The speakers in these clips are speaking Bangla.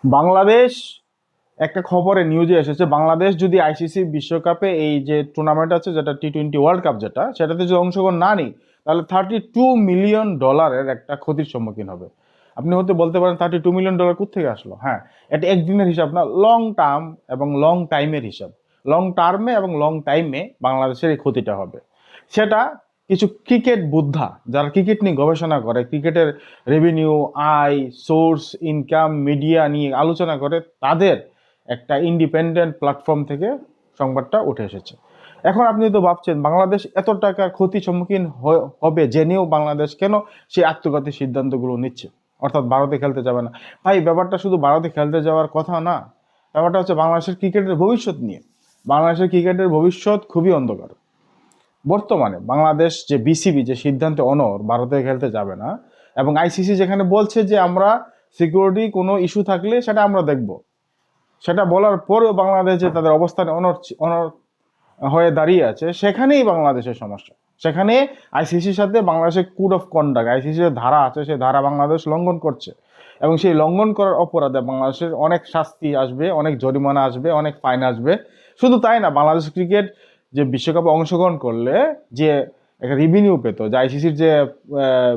বাংলাদেশ একটা খবরে নিউজে এসেছে, বাংলাদেশ যদি আইসিসি বিশ্বকাপে এই যে টুর্নামেন্ট আছে যেটা টি-20 ওয়ার্ল্ড কাপ যেটা সেটাতে যদি অংশগ্রহণ না নিই, তাহলে $32 মিলিয়ন একটা ক্ষতির সম্মুখীন হবে। আপনি হতে বলতে পারেন $32 মিলিয়ন কোত্থেকে আসলো? হ্যাঁ, এটা একদিনের হিসাব না, লং টার্ম এবং লং টাইমের হিসাব। লং টার্মে এবং লং টাইমে বাংলাদেশের এই ক্ষতিটা হবে। সেটা কিছু ক্রিকেট বুদ্ধা যারা ক্রিকেট নিয়ে গবেষণা করে, ক্রিকেটের রেভিনিউ, আয়, সোর্স, ইনকাম, মিডিয়া নিয়ে আলোচনা করে, তাদের একটা ইন্ডিপেন্ডেন্ট প্ল্যাটফর্ম থেকে সংবাদটা উঠে এসেছে। এখন আপনি তো ভাবছেন বাংলাদেশ এত টাকার ক্ষতির সম্মুখীন হবে জেনেও বাংলাদেশ কেন সেই আত্মঘাতী সিদ্ধান্তগুলো নিচ্ছে, অর্থাৎ ভারতে খেলতে যাবে না। ভাই, ব্যাপারটা শুধু ভারতে খেলতে যাওয়ার কথা না, ব্যাপারটা হচ্ছে বাংলাদেশের ক্রিকেটের ভবিষ্যৎ নিয়ে। বাংলাদেশের ক্রিকেটের ভবিষ্যৎ খুবই অন্ধকার। বর্তমানে বাংলাদেশ যে বিসিবি যে সিদ্ধান্তে অনড়, ভারতে খেলতে যাবে না, এবং আইসিসি যেখানে বলছে যে আমরা সিকিউরিটি কোনো ইস্যু থাকলে সেটা আমরা দেখব, সেটা বলার পরেও বাংলাদেশ যে তাদের অবস্থানে অনড় অনড় হয়ে দাঁড়িয়ে আছে, সেখানেই বাংলাদেশের সমস্যা। সেখানে আইসিসির সাথে বাংলাদেশের কোড অফ কন্ডাক্ট, আইসিসির ধারা আছে, সেই ধারা বাংলাদেশ লঙ্ঘন করছে, এবং সেই লঙ্ঘন করার অপরাধে বাংলাদেশের অনেক শাস্তি আসবে, অনেক জরিমানা আসবে, অনেক ফাইন আসবে। শুধু তাই না, বাংলাদেশ ক্রিকেট যে বিশ্বকাপে অংশগ্রহণ করলে যে একটা রেভিনিউ পেত, যে আইসিসির যে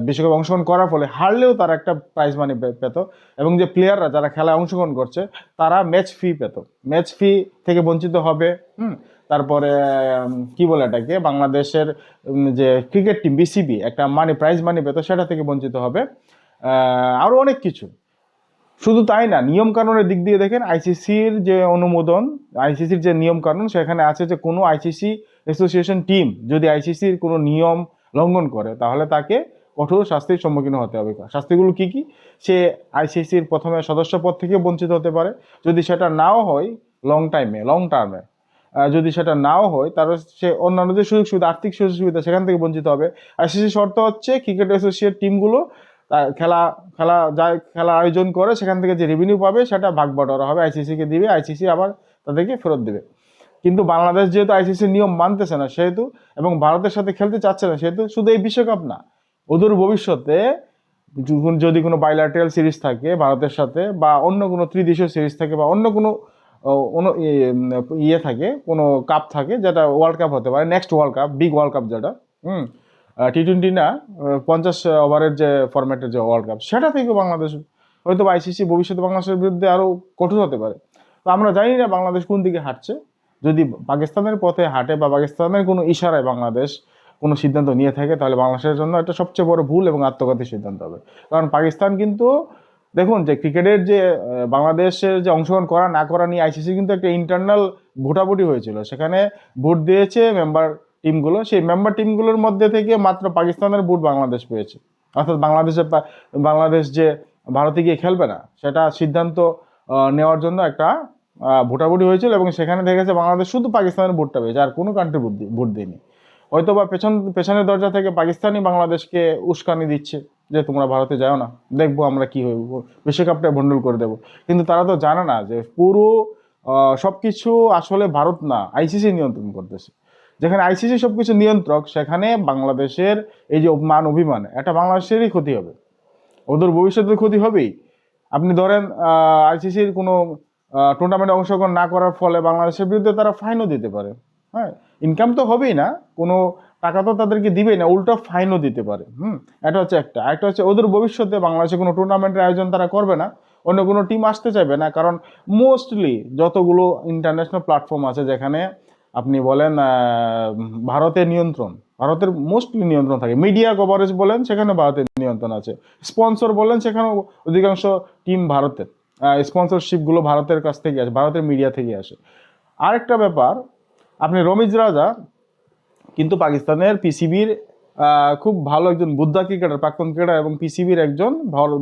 বিশ্বকাপে অংশগ্রহণ করার ফলে হারলেও তারা একটা প্রাইজ মানি পেত, এবং যে প্লেয়াররা যারা খেলায় অংশগ্রহণ করছে তারা ম্যাচ ফি পেত, ম্যাচ ফি থেকে বঞ্চিত হবে। তারপরে কি বলে এটাকে, বাংলাদেশের যে ক্রিকেট টিম বিসিবি একটা প্রাইজ মানি পেত, সেটা থেকে বঞ্চিত হবে। আরও অনেক কিছু। শুধু তাই না, নিয়ম কানুনের দিক দিয়ে দেখেন, আইসিসির যে অনুমোদন, আইসিসির যে নিয়ম কানুন, সেখানে আছে যে কোনো আইসিসি অ্যাসোসিয়েশন টিম যদি আইসিসির কোনো নিয়ম লঙ্ঘন করে তাহলে তাকে কঠোর শাস্তির সম্মুখীন হতে হবে। শাস্তিগুলো কি কি? সে আইসিসির প্রথমে সদস্যপদ থেকে বঞ্চিত হতে পারে, যদি সেটা নাও হয় লং টার্মে, যদি সেটা নাও হয় তাহলে সে অন্যান্য যে সুযোগ সুবিধা, আর্থিক সুযোগ সুবিধা, সেখান থেকে বঞ্চিত হবে। আইসিসি শর্ত হচ্ছে ক্রিকেট অ্যাসোসিয়েট টিমগুলো খেলা খেলা যায় খেলা আয়োজন করে, সেখান থেকে যে রেভিনিউ পাবে সেটা ভাগ বাটোয়ারা হবে, আইসিসিকে দিবে, আইসিসি আবার তাদেরকে ফেরত দেবে। কিন্তু বাংলাদেশ যেহেতু আইসিসির নিয়ম মানতেছে না সেহেতু, এবং ভারতের সাথে খেলতে চাচ্ছে না সেহেতু, শুধু এই বিশ্বকাপ না, অদূর ভবিষ্যতে যদি কোনো বাইলাটেরাল সিরিজ থাকে ভারতের সাথে, বা অন্য কোনো ত্রিদেশীয় সিরিজ থাকে, বা অন্য কোনো ইয়ে থাকে, কোনো কাপ থাকে, যেটা ওয়ার্ল্ড কাপ হতে পারে, next world cup, big world cup যেটা, টি-20 না, 50 ওভারের যে ফরম্যাটের যে ওয়ার্ল্ড কাপ, সেটা থেকে বাংলাদেশ হয়তো আইসিসি ভবিষ্যতে বাংলাদেশের বিরুদ্ধে আরও কঠোর হতে পারে। তো আমরা জানি না বাংলাদেশ কোন দিকে হাঁটছে। যদি পাকিস্তানের পথে হাঁটে বা পাকিস্তানের কোনো ইশারায় বাংলাদেশ কোনো সিদ্ধান্ত নিয়ে থাকে, তাহলে বাংলাদেশের জন্য এটা সবচেয়ে বড় ভুল এবং আত্মঘাতী সিদ্ধান্ত হবে। কারণ পাকিস্তান কিন্তু, দেখুন, যে ক্রিকেটের যে বাংলাদেশের যে অংশগ্রহণ করা না করা নিয়ে আইসিসি কিন্তু একটা ইন্টারনাল ভোটাভুটি হয়েছিল, সেখানে ভোট দিয়েছে মেম্বার টিমগুলো, সেই মেম্বার টিমগুলোর মধ্যে থেকে মাত্র পাকিস্তানের ভোট বাংলাদেশ পেয়েছে। অর্থাৎ বাংলাদেশ যে ভারতে গিয়ে খেলবে না সেটা সিদ্ধান্ত নেওয়ার জন্য একটা ভোটাভুটি হয়েছিল, এবং সেখানে দেখেছে বাংলাদেশ শুধু পাকিস্তানের ভোটটা পেয়েছে, আর কোনো কান্ট্রি ভোট দেয়নি। হয়তো বা পেছনের দরজা থেকে পাকিস্তানই বাংলাদেশকে উস্কানি দিচ্ছে যে তোমরা ভারতে যাও না, দেখবো আমরা কি হইব, বিশ্বকাপটা ভন্ডুল করে দেবো। কিন্তু তারা তো জানে না যে পুরো সবকিছু আসলে ভারত না, আইসিসি নিয়ন্ত্রণ করতেছে। যেখানে আইসিসি সবকিছু নিয়ন্ত্রক, সেখানে বাংলাদেশের এই যে অভিমান, এটা বাংলাদেশেরই ক্ষতি হবে, ওদের ভবিষ্যতের ক্ষতি হবেই। আপনি ধরেন আইসিসির কোনো টুর্নামেন্টে অংশগ্রহণ না করার ফলে বাংলাদেশের বিরুদ্ধে তারা ফাইনও দিতে পারে। হ্যাঁ, ইনকাম তো হবেই না, কোনো টাকা তো তাদেরকে দিবেই না, উল্টো ফাইনও দিতে পারে। এটা হচ্ছে একটা। আরেকটা হচ্ছে ওদের ভবিষ্যতে বাংলাদেশে কোনো টুর্নামেন্টের আয়োজন তারা করবে না, অন্য কোনো টিম আসতে চাইবে না, কারণ মোস্টলি যতগুলো ইন্টারন্যাশনাল প্ল্যাটফর্ম আছে যেখানে আপনি বলেন ভারতের মোস্টলি নিয়ন্ত্রণ থাকে, মিডিয়া কভারেজ বলেন সেখানে ভারতের নিয়ন্ত্রণ আছে, স্পন্সর বলেন সেখানে অধিকাংশ টিম ভারতের, স্পন্সরশিপগুলো ভারতের কাছ থেকে আসে, ভারতের মিডিয়া থেকে আসে। আরেকটা ব্যাপার, আপনি রমিজ রাজা কিন্তু পাকিস্তানের পিসিবির খুব ভালো একজন বুদ্ধা ক্রিকেটার, প্রাক্তন ক্রিকেটার, এবং পিসিবির একজন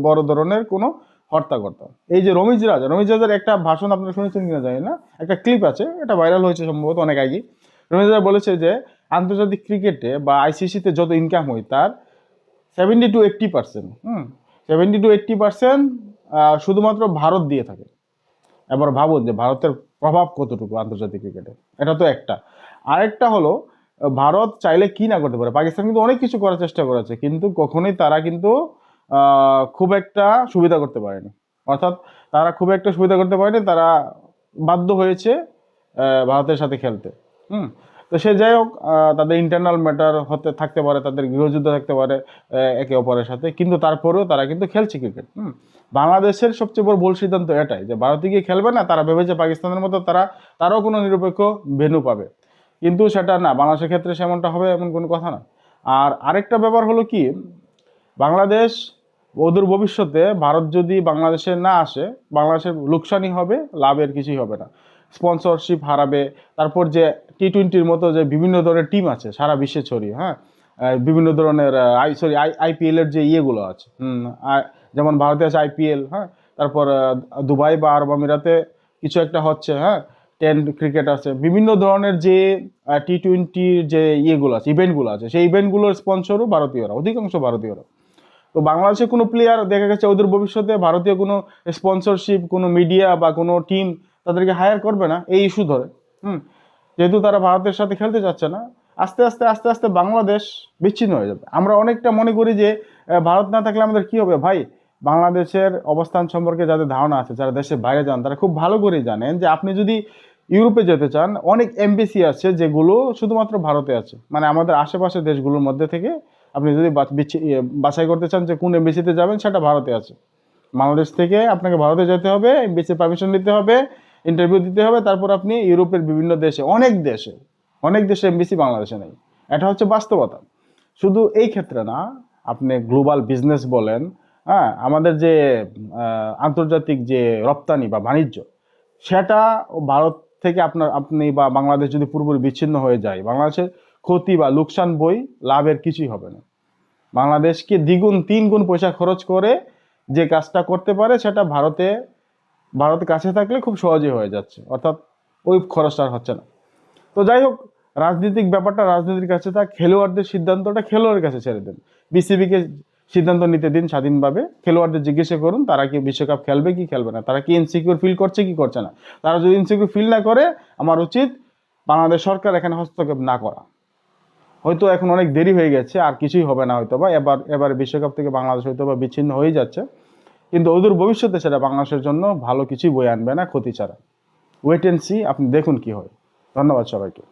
বড় ধরনের কোনো হর্তাকর্তা। এই যে রমিজ রাজার একটা ভাষণ আপনারা শুনেছেন কিনা জানি না, একটা ক্লিপ আছে, এটা ভাইরাল হয়েছে সম্ভবত অনেক আগে। রমিজ রাজা বলেছে যে আন্তর্জাতিক ক্রিকেটে বা আইসিসিতে যত ইনকাম হয় তার 70-80%, 70-80% শুধুমাত্র ভারত দিয়ে থাকে। এবার ভাবুন যে ভারতের প্রভাব কতটুকু আন্তর্জাতিক ক্রিকেটে, এটা তো একটা। আরেকটা হলো, ভারত চাইলে কি না করতে পারে, পাকিস্তান কিন্তু অনেক কিছু করার চেষ্টা করেছে, কিন্তু কখনোই তারা কিন্তু খুব একটা সুবিধা করতে পারেনি। অর্থাৎ তারা খুব একটা সুবিধা করতে পারেনি, তারা বাধ্য হয়েছে ভারতের সাথে খেলতে। তো সে যাই হোক, তাদের ইন্টারনাল ম্যাটার হতে থাকতে পারে, তাদের গৃহযুদ্ধ থাকতে পারে একে অপরের সাথে, কিন্তু তারপরেও তারা কিন্তু খেলছে ক্রিকেট। বাংলাদেশের সবচেয়ে বড় ভুল সিদ্ধান্ত এটাই যে ভারতে গিয়ে খেলবে না, তারা ভেবেছে পাকিস্তানের মতো তারাও কোনো নিরপেক্ষ ভেন্যু পাবে, কিন্তু সেটা না, বাংলাদেশের ক্ষেত্রে সেমনটা হবে এমন কোনো কথা না। আর আরেকটা ব্যাপার হলো কি, বাংলাদেশ অদূর ভবিষ্যতে ভারত যদি বাংলাদেশে না আসে, বাংলাদেশের লোকসানই হবে, লাভের কিছুই হবে না। স্পন্সরশিপ হারাবে, তারপর যে টি-20-র মতো যে বিভিন্ন ধরনের টিম আছে সারা বিশ্বে ছড়িয়ে, হ্যাঁ, বিভিন্ন ধরনের আইপিএল এর যে ইয়েগুলো আছে, যেমন ভারতে আছে আইপিএল, হ্যাঁ, তারপর দুবাই বা আরব আমিরাতে কিছু একটা হচ্ছে, হ্যাঁ, 10 ক্রিকেট আছে, বিভিন্ন ধরনের যে টি-20 যে ইয়েগুলো আছে, ইভেন্টগুলো আছে, সেই ইভেন্টগুলোর স্পন্সরও ভারতীয়রা, অধিকাংশ ভারতীয়রা। তো বাংলাদেশে কোনো প্লেয়ার দেখা গেছে ওদের ভবিষ্যতে ভারতীয় কোনো স্পন্সরশিপ, কোনো মিডিয়া বা কোনো টিম তাদেরকে হায়ার করবে না এই ইস্যু ধরে। যেহেতু তারা ভারতের সাথে খেলতে চাচ্ছে না, আস্তে আস্তে আস্তে আস্তে বাংলাদেশ বিচ্ছিন্ন হয়ে যাবে। আমরা অনেকটা মনে করি যে ভারত না থাকলে আমাদের কি হবে। ভাই, বাংলাদেশের অবস্থান সম্পর্কে যাদের ধারণা আছে, যারা দেশের বাইরে যান, তারা খুব ভালো করেই জানেন যে আপনি যদি ইউরোপে যেতে চান, অনেক এমবেসি আছে যেগুলো শুধুমাত্র ভারতে আছে, মানে আমাদের আশেপাশের দেশগুলোর মধ্যে থেকে আপনি যদি বাছাই করতে চান যে কোন এমবেসিতে যাবেন, সেটা ভারতে আছে। বাংলাদেশ থেকে আপনাকে ভারতে যেতে হবে, এমবেসির পারমিশন নিতে হবে, ইন্টারভিউ দিতে হবে, তারপর আপনি ইউরোপের বিভিন্ন দেশে, অনেক দেশে এমবেসি বাংলাদেশে নেই। এটা হচ্ছে বাস্তবতা। শুধু এই ক্ষেত্রে না, আপনি গ্লোবাল বিজনেস বলেন, হ্যাঁ, আমাদের যে আন্তর্জাতিক যে রপ্তানি বা বাণিজ্য, সেটা ভারত থেকে আপনি বা বাংলাদেশ যদি পুরোপুরি বিচ্ছিন্ন হয়ে যায়, বাংলাদেশের ক্ষতি বা লোকসান বই, লাভের কিছুই হবে না। বাংলাদেশকে দ্বিগুণ 3 গুণ পয়সা খরচ করে যে কাজটা করতে পারে, সেটা ভারতের কাছে থাকলে খুব সহজেই হয়ে যাচ্ছে, অর্থাৎ ওই খরচটা হচ্ছে না। তো যাই হোক, রাজনৈতিক ব্যাপারটা রাজনীতির কাছে থাক, খেলোয়াড়দের সিদ্ধান্তটা খেলোয়াড়ের কাছে ছেড়ে দেন। বিসিবিকে সিদ্ধান্ত নিতে দিন স্বাধীনভাবে, খেলোয়াড়দের জিজ্ঞাসা করুন তারা কি বিশ্বকাপ খেলবে কি খেলবে না, তারা কি ইনসিকিউর ফিল করছে কি করছে না। তারা যদি ইনসিকিউর ফিল না করে, আমার উচিত বাংলাদেশ সরকার এখানে হস্তক্ষেপ না করা। হয়তো এখন অনেক দেরি হয়ে গেছে, আর কিছুই হবে না হয়তো বা, এবার বিশ্বকাপ থেকে বাংলাদেশ হয়তো বা বিচ্ছিন্ন হয়ে যাচ্ছে, কিন্তু অদূর ভবিষ্যতে সেটা বাংলাদেশের জন্য ভালো কিছুই বয়ে আনবে না, ক্ষতি ছাড়া। ওয়েট এন্ড সি, আপনি দেখুন কি হয়। ধন্যবাদ সবাইকে।